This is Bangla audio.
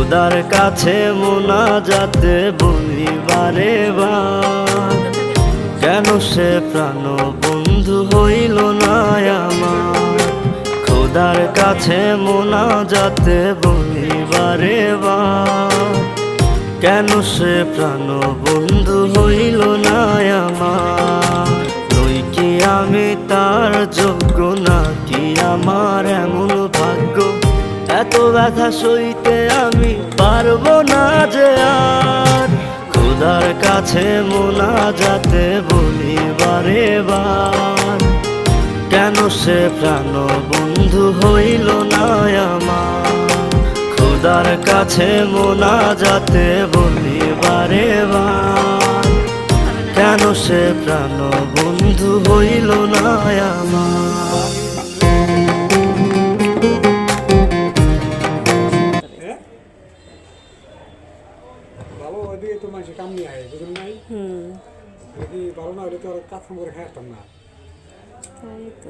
খোদার কাছে মোনাজাতে বলি বারে বার, কেন সে প্রাণ বন্ধু হইল না আমার। খোদার কাছে মোনাজাতে বলি বারে বার, কেন সে প্রাণ বন্ধু হইল না আমার। নই কি আমি তার যোগ্য, নাকি আমার এমন ভাগ্য, এত ব্যথা সইতে আমি পারবো না যে আর। খোদার কাছে মোনাজাতে বলি বারে বার, কেন সে প্রাণ বন্ধু হইল না আমার। খোদার কাছে মোনাজাতে বলি বারে বার, কেন সে প্রাণ বন্ধু হইল না আমার। ভালো ওইদিকে তো মানুষ কাম নিয়ে আয় বুঝলেন নাই। যদি ভালো না হলে তো আর কাজ করে খাইতাম না। তাই তো।